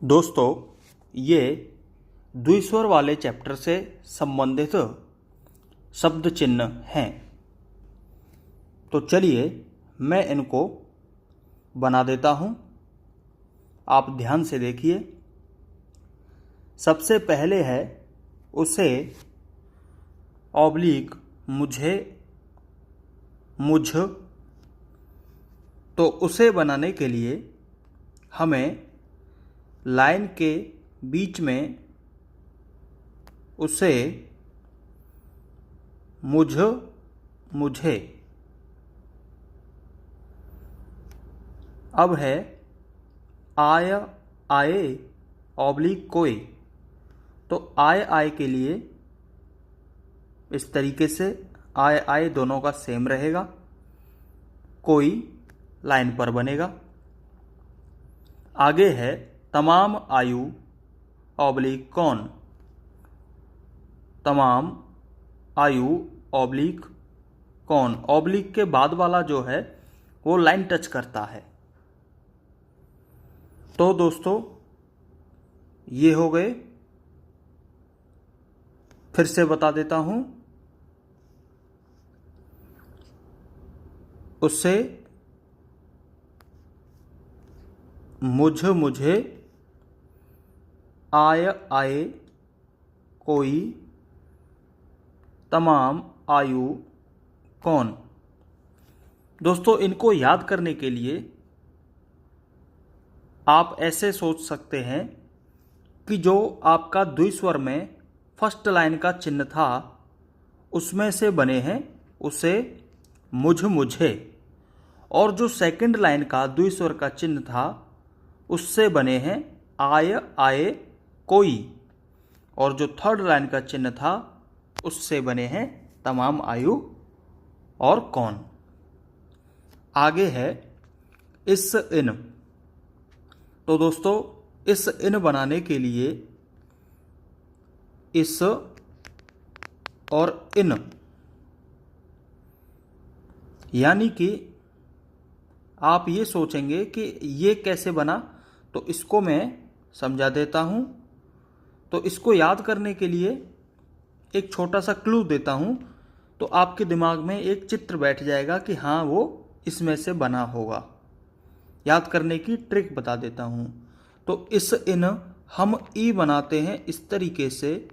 दोस्तों, ये द्विस्वर वाले चैप्टर से संबंधित शब्द चिन्ह हैं। तो चलिए मैं इनको बना देता हूँ। आप ध्यान से देखिए। सबसे पहले है उसे, ऑब्लिक मुझे, मुझ। तो उसे बनाने के लिए हमें लाइन के बीच में उसे, मुझ, मुझे। अब है आय, आए, ऑब्लिक कोई। तो आय आय के लिए इस तरीके से आय आय दोनों का सेम रहेगा, कोई लाइन पर बनेगा। आगे है तमाम आयु, ऑब्लिक कौन। तमाम आयु, ऑब्लिक कौन। ऑब्लिक के बाद वाला जो है वो लाइन टच करता है। तो दोस्तों ये हो गए। फिर से बता देता हूं। उससे, मुझ, मुझे, आय आए, कोई, तमाम आयु, कौन। दोस्तों इनको याद करने के लिए आप ऐसे सोच सकते हैं कि जो आपका द्विस्वर में फर्स्ट लाइन का चिन्ह था उसमें से बने हैं उसे, मुझ, मुझे। और जो सेकंड लाइन का द्विस्वर का चिन्ह था उससे बने हैं आय आए, कोई। और जो थर्ड लाइन का चिन्ह था उससे बने हैं तमाम आयु और कौन। आगे है इस, इन। तो दोस्तों इस, इन बनाने के लिए इस और इन, यानी कि आप ये सोचेंगे कि ये कैसे बना, तो इसको मैं समझा देता हूँ। तो इसको याद करने के लिए एक छोटा सा क्लू देता हूँ, तो आपके दिमाग में एक चित्र बैठ जाएगा कि हाँ वो इसमें से बना होगा। याद करने की ट्रिक बता देता हूँ। तो इस, इन हम ई बनाते हैं इस तरीके से।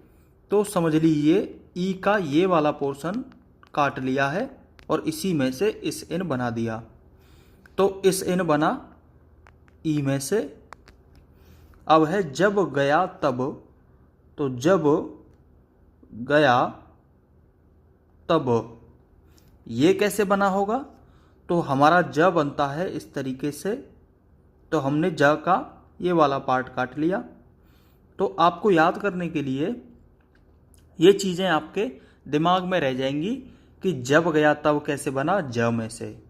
तो समझ लीजिए ई का ये वाला पोर्शन काट लिया है और इसी में से इस, इन बना दिया। तो इस, इन बना ई में से। अब है जब गया तब। तो जब गया तब ये कैसे बना होगा। तो हमारा ज बनता है इस तरीके से। तो हमने ज का ये वाला पार्ट काट लिया। तो आपको याद करने के लिए ये चीज़ें आपके दिमाग में रह जाएंगी कि जब गया तब कैसे बना, ज में से।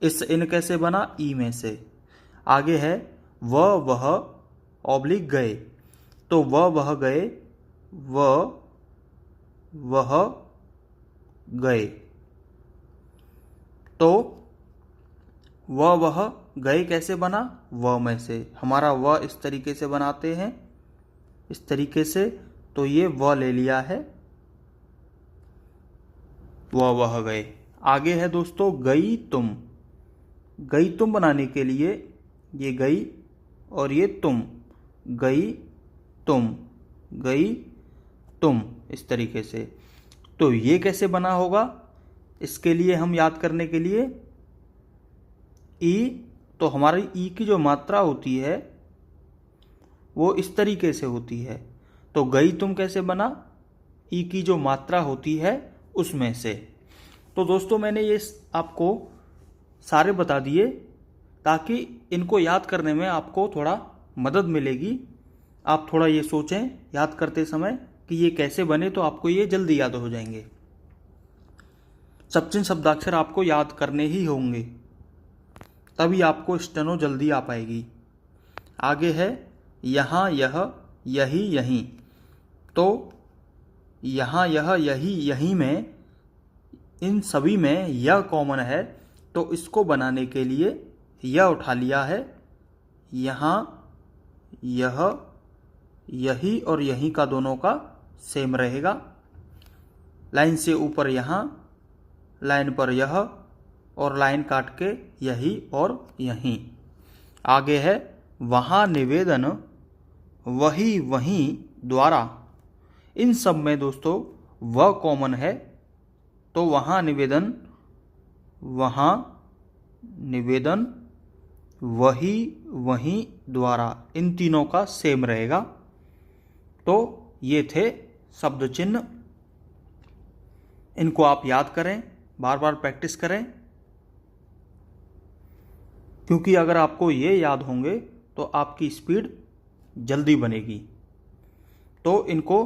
इस, इन कैसे बना, ई में से। आगे है वह, ऑब्लिक गए। तो वह गए, वह गए। तो वह गए कैसे बना, व में से। हमारा व इस तरीके से बनाते हैं, इस तरीके से। तो ये व ले लिया है, वह गए। आगे है दोस्तों गई तुम। गई तुम बनाने के लिए ये गई और ये तुम, गई तुम, गई तुम, इस तरीके से। तो ये कैसे बना होगा, इसके लिए हम याद करने के लिए ई। तो हमारी ई की जो मात्रा होती है वो इस तरीके से होती है। तो गई तुम कैसे बना, ई की जो मात्रा होती है उसमें से। तो दोस्तों मैंने ये आपको सारे बता दिए ताकि इनको याद करने में आपको थोड़ा मदद मिलेगी। आप थोड़ा ये सोचें याद करते समय कि ये कैसे बने, तो आपको ये जल्दी याद हो जाएंगे। सचिन शब्दाक्षर आपको याद करने ही होंगे, तभी आपको स्टेनो जल्दी आ पाएगी। आगे है यहाँ, यह, यही, यहीं। तो यहाँ, यह, यही, यहीं में इन सभी में यह कॉमन है। तो इसको बनाने के लिए यह उठा लिया है, यहाँ यह, यही और यही का दोनों का सेम रहेगा। लाइन से ऊपर यहाँ, लाइन पर यह, और लाइन काट के यही और यहीं। आगे है वहाँ निवेदन वही वहीं द्वारा। इन सब में दोस्तों वह कॉमन है, तो वहाँ निवेदन वही वहीं द्वारा, इन तीनों का सेम रहेगा। तो ये थे शब्द चिन्ह। इनको आप याद करें, बार बार प्रैक्टिस करें, क्योंकि अगर आपको ये याद होंगे तो आपकी स्पीड जल्दी बनेगी। तो इनको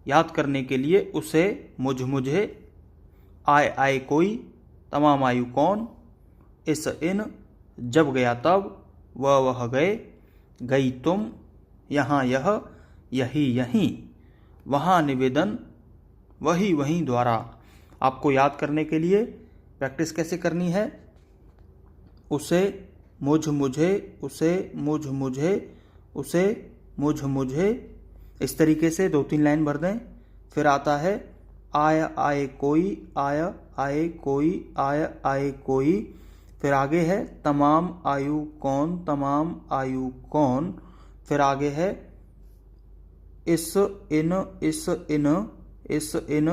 याद करने के लिए उसे, मुझ, मुझे, आए, आए कोई, तमाम आयु कौन, इस, इन, जब गया तब, वह गए, गई तुम, यहाँ यह, यही यहीं, वहाँ निवेदन वही वहीं द्वारा। आपको याद करने के लिए प्रैक्टिस कैसे करनी है? उसे, मुझ, मुझे, उसे, मुझ, मुझे, उसे, मुझ, मुझे, इस तरीके से 2-3 लाइन भर दें। फिर आता है आय, आए कोई, आय, आए कोई, आय, आए कोई। फिर आगे है तमाम आयु कौन, तमाम आयु कौन। फिर आगे है इस, इन, इस, इन, इस, इन,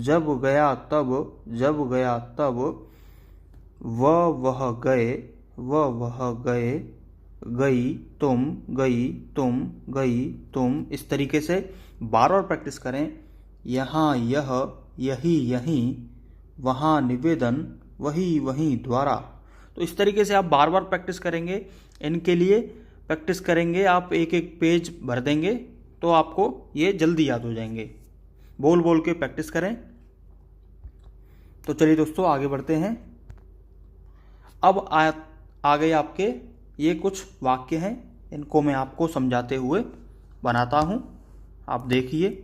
जब गया तब, जब गया तब, वह गए, वह गए, गई तुम, गई तुम, गई तुम। इस तरीके से बार बार प्रैक्टिस करें। यहाँ यह, यही यहीं, वहाँ निवेदन वही वहीं द्वारा। तो इस तरीके से आप बार बार प्रैक्टिस करेंगे। इनके लिए प्रैक्टिस करेंगे, आप एक एक पेज भर देंगे तो आपको ये जल्दी याद हो जाएंगे। बोल बोल के प्रैक्टिस करें। तो चलिए दोस्तों आगे बढ़ते हैं। अब आ गए आपके ये कुछ वाक्य हैं, इनको मैं आपको समझाते हुए बनाता हूँ, आप देखिए,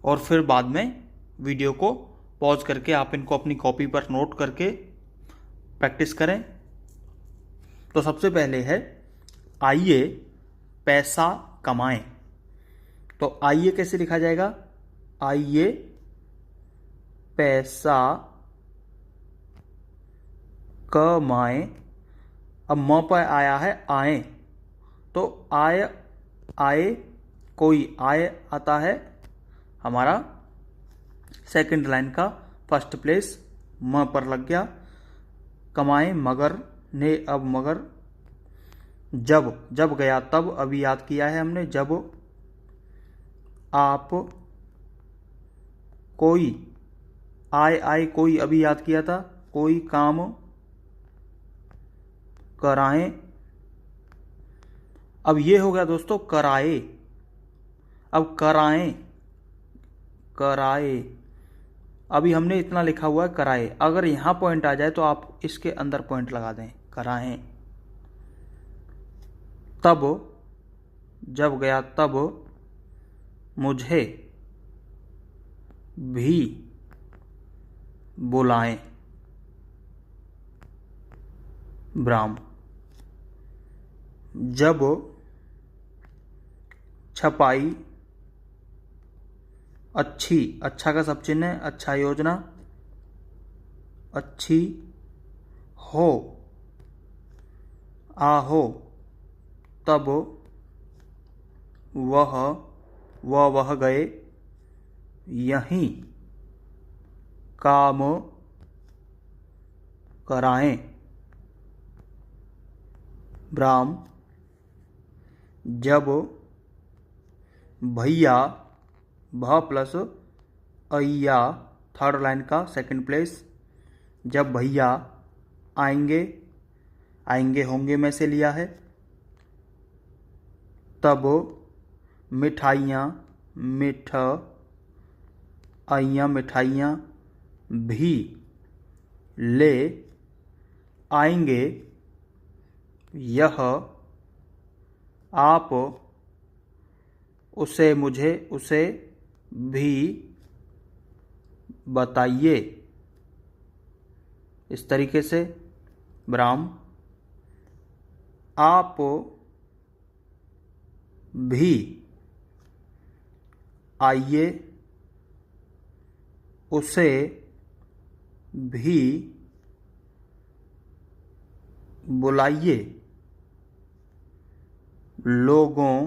और फिर बाद में वीडियो को पॉज करके आप इनको अपनी कॉपी पर नोट करके प्रैक्टिस करें। तो सबसे पहले है आइए पैसा कमाएं। तो आइए कैसे लिखा जाएगा? आइए पैसा कमाएं। अब म पर आया है आए, तो आय, आए कोई, आय आता है हमारा सेकंड लाइन का फर्स्ट प्लेस, म पर लग गया। कमाएं मगर, ने अब मगर। जब, जब गया तब, अभी याद किया है हमने, जब। आप कोई, आए, आए कोई, अभी याद किया था, कोई काम कराएं। अब ये हो गया दोस्तों कराए। अब कराएं, कराए, अभी हमने इतना लिखा हुआ है कराए। अगर यहां पॉइंट आ जाए तो आप इसके अंदर पॉइंट लगा दें, कराएं। तब, जब गया तब, मुझे भी बुलाएं। ब्राह्म। जब छपाई अच्छी, अच्छा का सब चिन्ह है, अच्छा योजना, अच्छी हो, आहो, तब वह गए, यहीं काम कराएं। ब्राह्म। जब भैया, भ प्लस अय्या, थर्ड लाइन का सेकंड प्लेस, जब भैया आएंगे, आएंगे होंगे में से लिया है। तब मिठाइयाँ, मिठ, आइयाँ मिठाइयाँ भी ले आएंगे। यह आप उसे, मुझे, उसे भी बताइए। इस तरीके से ब्राह्म। आप भी, आइए उसे भी बुलाइए, लोगों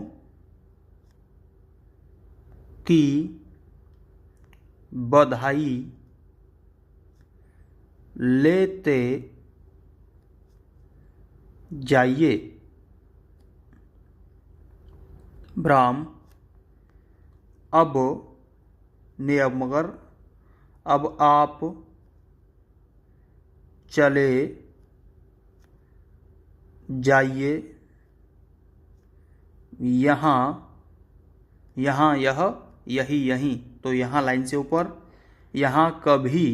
की बधाई लेते जाइए। ब्राह्म, अब नियम मगर, अब आप चले जाइए यहाँ, यहाँ यह, यही यहीं, तो यहाँ लाइन से ऊपर, यहाँ कभी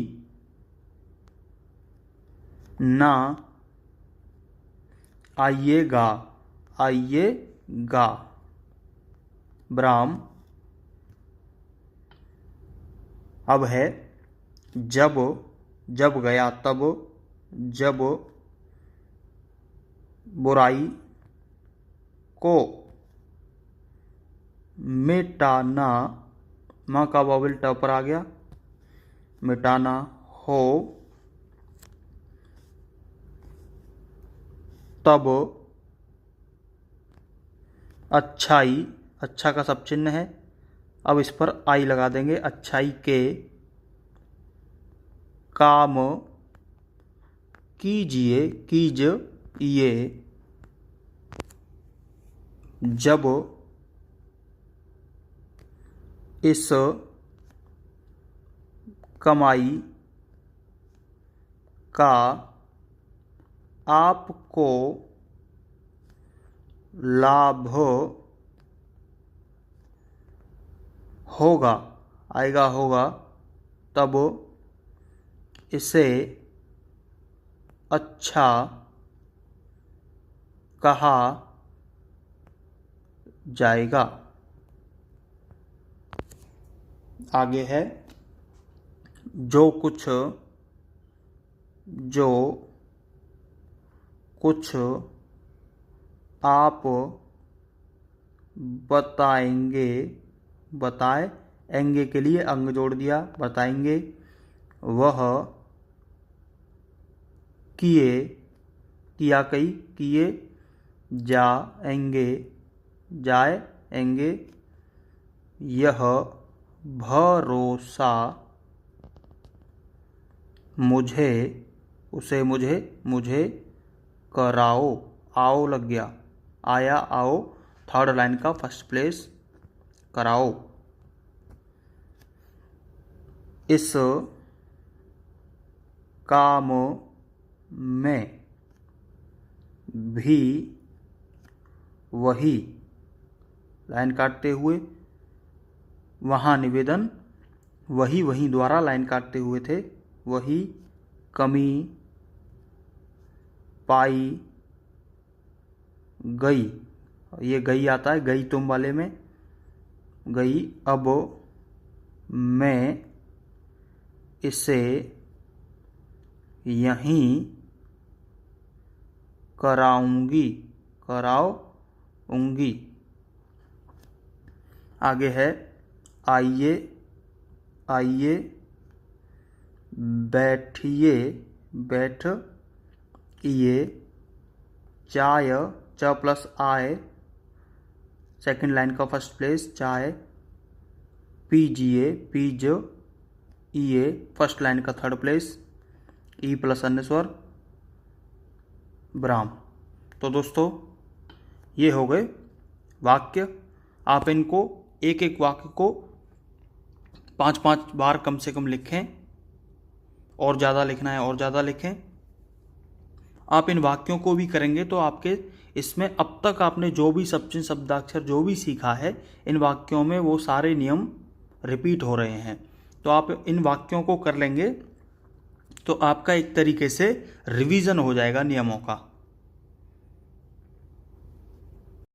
ना आइएगा, आइएगा। ब्राह्म, अब है जब, जब गया तब, जब बुराई को मिटाना, माँ का वावल ट पर आ गया, मिटाना हो, तब अच्छाई, अच्छा का सब चिन्ह है, अब इस पर आई लगा देंगे, अच्छाई के काम कीजिए, कीजिए, जब इस कमाई का आपको लाभ होगा, आएगा होगा, तब इसे अच्छा कहा जाएगा। आगे है जो कुछ आप बताएंगे, बताएंगे के लिए अंग जोड़ दिया, बताएंगे, वह किए, किया कई, किए जाएंगे, जाएंगे, यह भरोसा मुझे, उसे मुझे कराओ, आओ लग गया, आया आओ, थर्ड लाइन का फर्स्ट प्लेस, कराओ। इस काम में भी वही, लाइन काटते हुए, वहाँ निवेदन, वही द्वारा लाइन काटते हुए थे, वही कमी पाई गई, ये गई आता है, गई तुम वाले में, गई, अब मैं इसे यहीं कराऊंगी, कराऊंगी। आगे है आइए, आइए, बैठिए, बैठिए, चाय, च प्लस आए, सेकंड लाइन का फर्स्ट प्लेस, चाय, पीजिए, पीजिए, फर्स्ट लाइन का थर्ड प्लेस, ई प्लस अन्य स्वर, ब्राह्म। तो दोस्तों ये हो गए वाक्य। आप इनको एक एक वाक्य को 5-5 बार कम से कम लिखें, और ज़्यादा लिखना है और ज़्यादा लिखें। आप इन वाक्यों को भी करेंगे तो आपके इसमें अब तक आपने जो भी सब्चिन्ह शब्दाक्षर जो भी सीखा है, इन वाक्यों में वो सारे नियम रिपीट हो रहे हैं। तो आप इन वाक्यों को कर लेंगे तो आपका एक तरीके से रिवीजन हो जाएगा नियमों का।